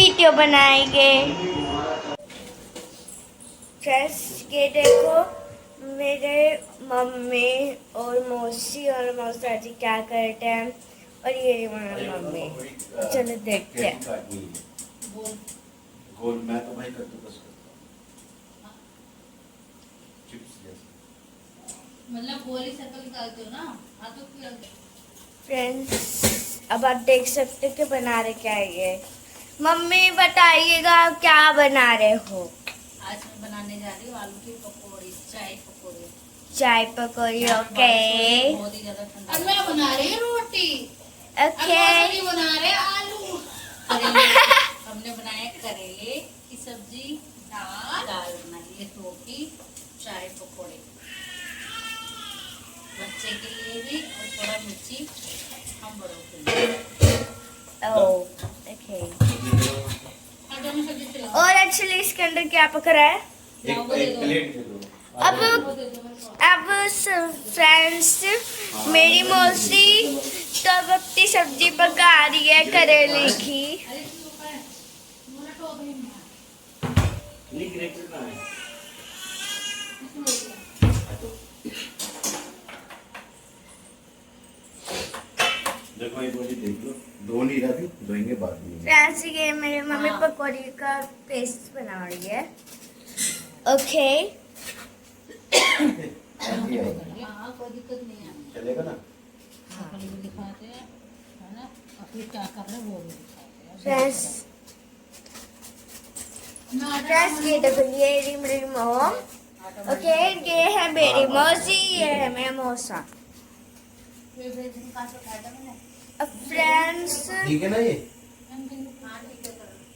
Video बनाएंगे। Friends ये देखो मेरे मम्मी और मौसी और मौसा जी क्या करते हैं और ये हमारी मम्मी। चलो देखते हैं। गोल मैं तो भाई कद्दूकस करता हूँ चिप्स जैसे मतलब गोली सर्कल निकालते हो ना। हाँ तो फ्रेंड्स अब आप देख सकते हो कि बना रहे क्या है ये। मम्मी बताइएगा क्या बना रहे हो। आज मैं बनाने जा रही हूँ आलू की पकौड़ी, चाय पकौड़ी। चाय पकौड़ी ओके बहुत ही ज्यादा ठंडा। और मैं बना रही हूँ रोटी। ओके बना रहे आलू। हमने बनाया करेले की सब्जी, दाल बनाई है, रोटी, चाय पकौड़े। बच्चे के लिए भी और थोड़ा मिर्ची हम बड़ों के लिए। ओके और एक्चुअली इसके अंदर क्या पक रहा है। एक प्लेट दे दो। अब फ्रेंड्स मेरी मौसी तो अब अपनी सब्जी पका रही है करेले की। देखो एक बार देख लो, दो नहीं रही धोएंगे बाद में। फ्रेंड्स ये मेरी मम्मी पकौड़ी का पेस्ट बना रही है। ओके हाँ कोई दिक्कत नहीं है। चलेगा ना। भी दिखाते हैं है ना, और फिर क्या कर रहे हैं वो भी दिखाते हैं। फ्रेंड्स ये देखो ये मेरी मॉम। ओके ये है मेरी मौसी, ये है मेरा मौसा। फ्रेंड्स ठीक है ना ये।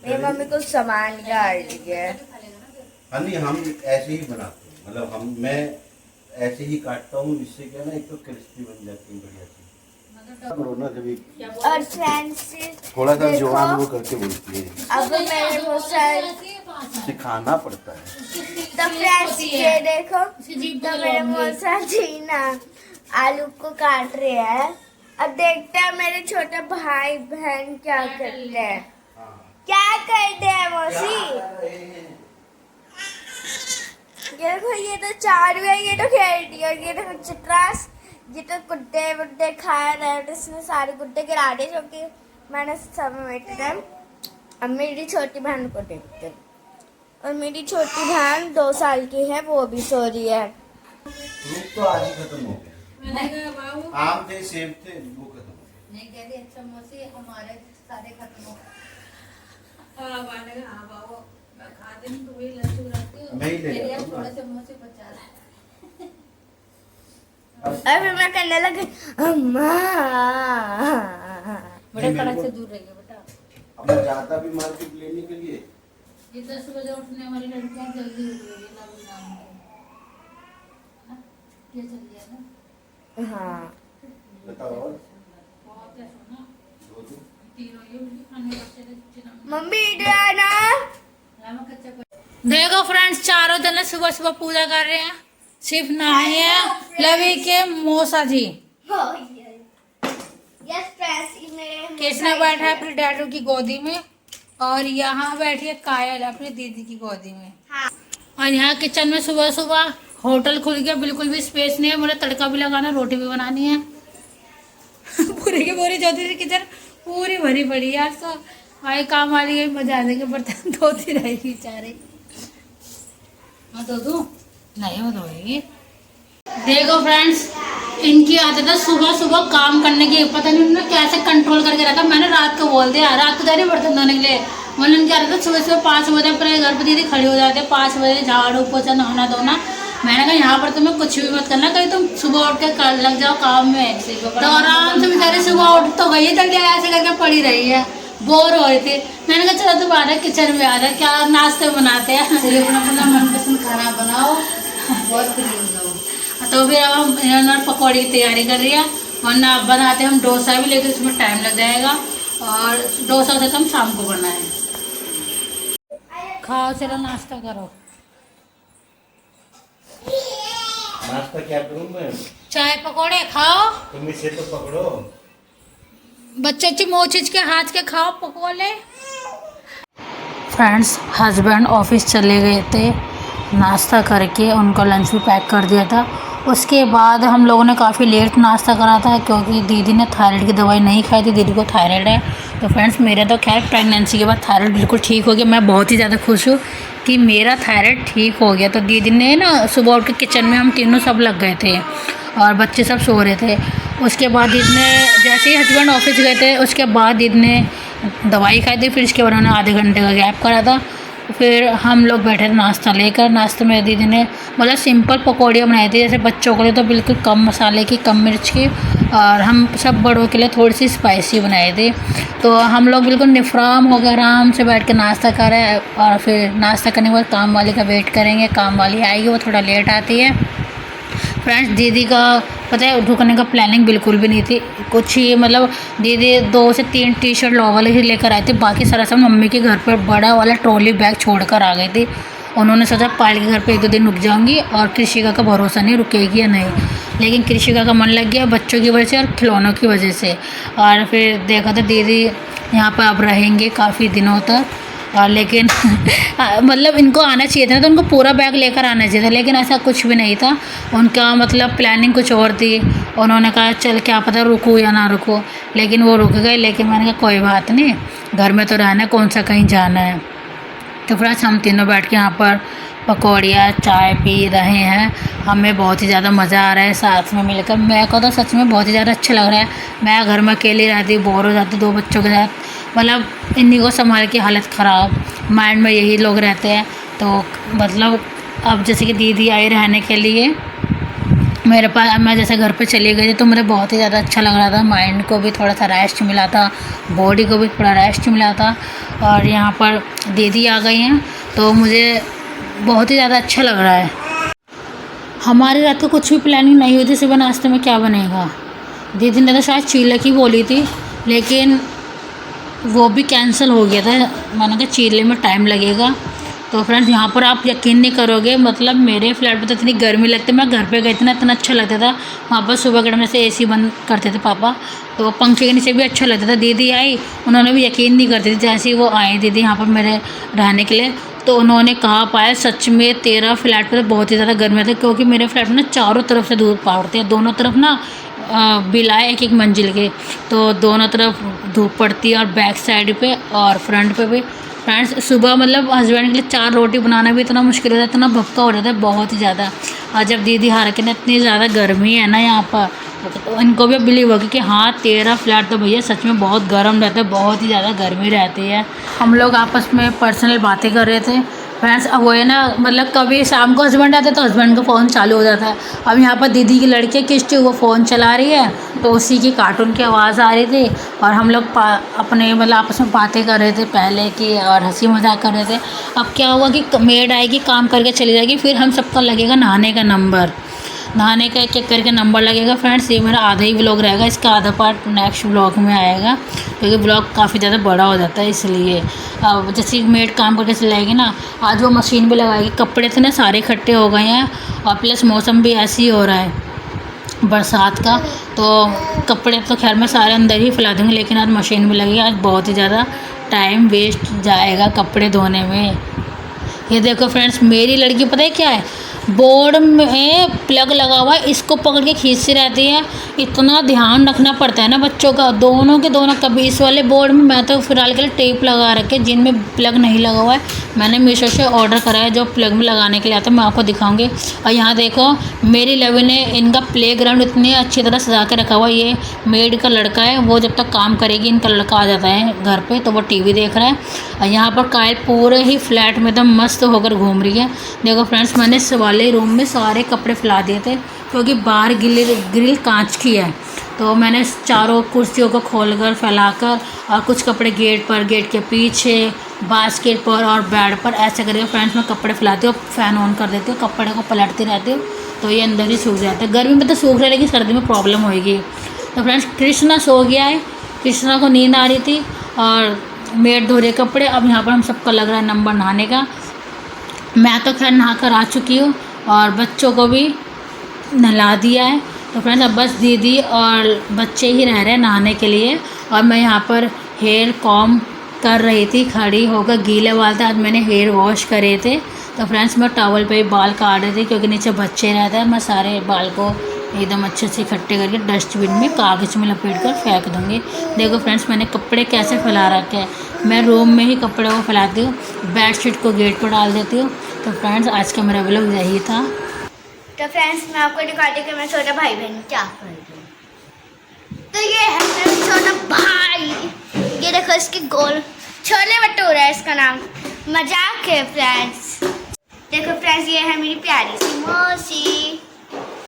मेरी मम्मी को सामान डाल रही है। हाँ नहीं हम ऐसे ही बनाते हैं, मतलब मैं ऐसे ही काटता हूँ, इससे क्या ना एक तो क्रिस्पी बन जाती है बढ़िया सी। ना जब और फ्रेंड्स थोड़ा सा जवान वो करके बोलती है, अब मेरे मौसा सिखाना पड़ता है। तो फ्रेंड्स ये देखो तो मेरे मौसा जी ना आलू को काट रहे हैं। अब देखते हैं मेरे छोटे भाई बहन क्या करते हैं। क्या करते हैं मौसी। ये देखो ये तो चारू है, ये तो खेल रही है। ये देखो चित्रास ये तो गुड्डे वुड्डे खा रहे हैं। इसने सारे गुड्डे गिरा दिए क्योंकि मैंने समेट दिए। अब मेरी छोटी बहन को देखते हैं और मेरी छोटी बहन 2 साल की है, वो भी सो रही है। फ्रूट तो आज ही खत्म हो गया। आम थे, सेब थे, वो खत्म हो गए। नहीं कह रही अच्छा मौसी हमारे सारे खत्म हो गए। मैं ही ले जाता हूँ थोड़े ना। से मुँह से बचा रहा है। और फिर मैं करने लगी अम्मा। बड़े कड़क से दूर रहिए बेटा। अब मैं जाता भी मार्केट लेने के लिए। ये 10 बजे उठने वाली लड़कियां जल्दी उठ गई है ना। ये जल्दी है ना। हाँ बताओ और बहुत है सोना। दो दो। तीनों ये उनकी खाने वास्ते मम्मी इधर आना। देखो फ्रेंड्स चारों जने सुबह सुबह पूजा कर रहे हैं। सिर्फ नहाए हैं लवी के मौसा जी। कृष्णा बैठा है अपनी डैडू की गोदी में और यहाँ बैठी है कायल अपनी दीदी की गोदी में। हाँ। और यहाँ किचन में सुबह सुबह होटल खुल गया, बिल्कुल भी स्पेस नहीं है। मुझे तड़का भी लगाना, रोटी भी बनानी है। पूरी की पूरी ज्योति किचन पूरी भरी पड़ी है। आज तो भाई काम वाली गई, मजा देंगे, बर्तन धोती रहेगी बेचारे। मैं धो दूं? नहीं वो धोएगी। देखो फ्रेंड्स इनकी आदत है सुबह सुबह काम करने की। पता नहीं उन्होंने कैसे कंट्रोल करके रखा। मैंने रात को बोल दिया, रात को जा रही बर्तन धोने के लिए। मैंने इनकी आदत है सुबह सुबह 5 बजे अपने घर पर दीदी खड़ी हो जाते हैं। 5 बजे झाड़ू पोछा नहाना धोना। मैंने कहा यहाँ पर तुम्हें कुछ भी मत करना, कहीं तुम सुबह उठ के कर लग जाओ काम में। तो आराम से बेचारी सुबह उठ तो गई, जल्दी ऐसे करके पड़ी रही है, बोर हो रही थी। मैंने कहा चलो तुम आ रहे किचन में आ रहे, क्या नाश्ते बनाते हैं, अपना अपना मनपसंद खाना बनाओ, बहुत तो फिर अब हम इन्होंने पकौड़ी की तैयारी कर रही है। वरना अब बनाते हम डोसा भी, लेकिन उसमें टाइम लग जाएगा और डोसा से हम शाम को करना है। खाओ चलो नाश्ता करो। नाश्ता क्या करूँ मैं? चाय पकौड़े खाओ। तुम इसे तो पकड़ो। बच्चे अच्छी मोचिज के हाथ के खाओ पकौड़े। फ्रेंड्स हस्बैंड ऑफिस चले गए थे, नाश्ता करके उनको लंच भी पैक कर दिया था। उसके बाद हम लोगों ने काफ़ी लेट नाश्ता करा था क्योंकि दीदी ने थायराइड की दवाई नहीं खाई थी, दीदी को थायराइड है। तो फ्रेंड्स मेरे तो खैर प्रेगनेंसी के बाद थायराइड बिल्कुल ठीक हो गया। मैं बहुत ही ज़्यादा खुश हूँ कि मेरा थायराइड ठीक हो गया। तो दीदी ने ना सुबह उठ के किचन में हम तीनों सब लग गए थे और बच्चे सब सो रहे थे। उसके बाद दीदी ने जैसे ही हस्बैंड ऑफिस गए थे उसके बाद दीदी ने दवाई खाई थी, फिर इसके बाद उन्होंने आधे घंटे का गैप करा था। फिर हम लोग बैठे थे नाश्ता लेकर। नाश्ते में दीदी ने मतलब सिंपल पकौड़ियाँ बनाई थी, जैसे बच्चों के लिए तो बिल्कुल कम मसाले की, कम मिर्च की, और हम सब बड़ों के लिए थोड़ी सी स्पाइसी बनाई थी। तो हम लोग बिल्कुल निफ्राम हो गए, आराम से बैठ के नाश्ता कर रहे हैं। और फिर नाश्ता करने के बाद काम वाली का वेट करेंगे, काम वाली आएगी, वो थोड़ा लेट आती है। फ्रेंड्स दीदी का पता है रुकने का प्लानिंग बिल्कुल भी नहीं थी, कुछ ही मतलब दीदी 2 से 3 टी-शर्ट लोवर ही लेकर आई थी, बाकी सारा सब मम्मी के घर पर बड़ा वाला ट्रॉली बैग छोड़कर आ गई थी। उन्होंने सोचा पायल के घर पे 1-2 दिन रुक जाऊंगी और कृषिका का भरोसा नहीं रुकेगी या नहीं, लेकिन कृषिका का मन लग गया बच्चों की वजह से और खिलौनों की वजह से। और फिर देखा तो दीदी यहाँ पर अब रहेंगे काफ़ी दिनों तक। और लेकिन मतलब इनको आना चाहिए था तो उनको पूरा बैग लेकर आना चाहिए था, लेकिन ऐसा कुछ भी नहीं था। उनका मतलब प्लानिंग कुछ और थी। उन्होंने कहा चल क्या पता रुकूँ या ना रुकूँ, लेकिन वो रुक गए। लेकिन मैंने कहा कोई बात नहीं, घर में तो रहना है, कौन सा कहीं जाना है। तो फ्रेंड्स हम तीनों बैठ के यहाँ पर पकौड़ियाँ चाय पी रहे हैं। हमें बहुत ही ज़्यादा मज़ा आ रहा है साथ में मिलकर। मेरे को तो सच में बहुत ही ज़्यादा अच्छा लग रहा है। मैं घर में अकेली रहती, बोर हो जाती 2 बच्चों के साथ, मतलब इन्हीं को संभाल के हालत ख़राब, माइंड में यही लोग रहते हैं। तो मतलब अब जैसे कि दीदी आई रहने के लिए मेरे पास, मैं जैसे घर पे चली गई थी तो मुझे बहुत ही ज़्यादा अच्छा लग रहा था। माइंड को भी थोड़ा सा रेस्ट मिला था, बॉडी को भी थोड़ा रेस्ट मिला था। और यहाँ पर दीदी आ गई हैं तो मुझे बहुत ही ज़्यादा अच्छा लग रहा है। हमारी रात को कुछ भी प्लानिंग नहीं हुई थी सुबह नाश्ते में क्या बनेगा। दीदी ने तो शायद चीले की बोली थी, लेकिन वो भी कैंसिल हो गया था। मैंने कहा चीले में टाइम लगेगा। तो फ्रेंड्स यहाँ पर आप यकीन नहीं करोगे, मतलब मेरे फ्लैट पे तो इतनी गर्मी लगती है। मैं घर पे गई थी ना, इतना अच्छा लगता था वहाँ पर। सुबह के टाइम से एसी बंद करते थे पापा, तो पंखे के नीचे भी अच्छा लगता था। दीदी आई, उन्होंने भी यकीन नहीं करती थी। जैसे ही वो आई दीदी यहाँ पर मेरे रहने के लिए, तो उन्होंने कहा पाया सच में तेरा फ्लैट पर बहुत ही ज़्यादा गर्मी था, क्योंकि मेरे फ्लैट में ना चारों तरफ से धूप पड़ती है, दोनों तरफ ना बिल है 1-1 मंजिल के, तो दोनों तरफ धूप पड़ती है, और बैक साइड पे और फ्रंट पे भी। फ्रेंड्स सुबह मतलब हस्बैंड के लिए 4 रोटी बनाना भी इतना मुश्किल होता है, इतना भक्का हो जाता है बहुत ही ज़्यादा। और जब दीदी हार के ना इतनी ज़्यादा गर्मी है ना यहाँ पर, तो इनको भी बिलीव होगी कि हाँ तेरा फ्लैट तो भैया सच में बहुत गर्म रहता है, बहुत ही ज़्यादा गर्मी रहती है। हम लोग आपस में पर्सनल बातें कर रहे थे। फ्रेंड्स अब वो है ना, मतलब कभी शाम को हस्बैंड आते तो हस्बैंड का फ़ोन चालू हो जाता है। अब यहाँ पर दीदी की लड़की किस्टी वो फ़ोन चला रही है, तो उसी की कार्टून की आवाज़ आ रही थी, और हम लोग अपने मतलब आपस में बातें कर रहे थे पहले की, और हंसी मजाक कर रहे थे। अब क्या हुआ कि मेड आएगी, काम करके चली जाएगी, फिर हम सबका लगेगा नहाने का नंबर, नहाने का एक करके नंबर लगेगा। फ्रेंड्स ये मेरा आधा ही व्लॉग रहेगा, इसका आधा पार्ट नेक्स्ट व्लॉग में आएगा, क्योंकि व्लॉग काफ़ी ज़्यादा बड़ा हो जाता है। इसलिए अब जैसे मेड काम करके चली जाएगी ना, आज वो मशीन भी लगाएगी। कपड़े थे ना सारे इकट्ठे हो गए हैं, और प्लस मौसम भी ऐसे ही हो रहा है बरसात का, तो कपड़े तो खैर मैं सारे अंदर ही फैला दूँगी, लेकिन आज मशीन भी लगेगी। आज बहुत ही ज़्यादा टाइम वेस्ट जाएगा कपड़े धोने में। ये देखो फ्रेंड्स मेरी लड़की पता है क्या है, बोर्ड में प्लग लगा हुआ है, इसको पकड़ के खींचती रहती है। इतना ध्यान रखना पड़ता है ना बच्चों का, दोनों के दोनों। कभी इस वाले बोर्ड में मैं तो फिलहाल के लिए टेप लगा रखे, जिनमें प्लग नहीं लगा हुआ है मैंने मीशो से ऑर्डर करा है, जो प्लग में लगाने के लिए आता है, मैं आपको दिखाऊंगी। और यहाँ देखो मेरी लवी ने इनका प्लेग्राउंड इतनी अच्छी तरह सजा के रखा हुआ है। ये मेड का लड़का है, वो जब तक काम करेगी इनका लड़का आ जाता है घर पर, तो वो TV देख रहा है। और यहाँ पर कायल पूरे ही फ्लैट में एकदम मस्त होकर घूम रही है। देखो फ्रेंड्स मैंने इस वाले रूम में सारे कपड़े फैला दिए थे, क्योंकि बाहर ग्रिल कांच की है, तो मैंने चारों कुर्सियों को खोलकर फैलाकर, और कुछ कपड़े गेट पर, गेट के पीछे, बास्केट पर और बेड पर, ऐसे करके फ्रेंड्स मैं कपड़े फैलाती हूँ, फ़ैन ऑन कर देती हूँ, कपड़े को पलटती रहती हूँ, तो ये अंदर ही सूख जाते हैं। गर्मी में तो सूख रहे, लेकिन सर्दी में प्रॉब्लम होगी। तो फ्रेंड्स कृष्णा सो गया है, कृष्णा को नींद आ रही थी, और मेड धो रहे कपड़े। अब यहाँ पर हम सबका लग रहा है नंबर नहाने का। मैं तो खैर नहा कर आ चुकी हूँ, और बच्चों को भी नहला दिया है। तो फ्रेंड्स अब बस दीदी और बच्चे ही रह रहे हैं नहाने के लिए, और मैं यहाँ पर हेयर कॉम कर रही थी, खड़ी होकर गीले बाल थे, आज मैंने हेयर वॉश करे थे। तो फ्रेंड्स मैं टॉवल पे ही बाल काट रही थी क्योंकि नीचे बच्चे रहते हैं। मैं सारे बाल को एकदम अच्छे से इकट्ठे करके डस्टबिन में कागज़ में लपेट कर फेंक दूँगी। देखो फ्रेंड्स मैंने कपड़े कैसे फैला रखे हैं, मैं रूम में ही कपड़े को फैलाती हूँ, बेडशीट को गेट पर डाल देती हूँ। तो फ्रेंड्स आज का मेरा व्लॉग यही था। तो फ्रेंड्स मैं आपको दिखाती हूँ कि मैं छोटा भाई बहन क्या कर रही हूँ। तो ये है मेरा छोटा भाई, ये देखो इसकी गोल छोले भटूरा है इसका नाम, मजाक है फ्रेंड्स। देखो फ्रेंड्स ये है मेरी प्यारी सी मौसी,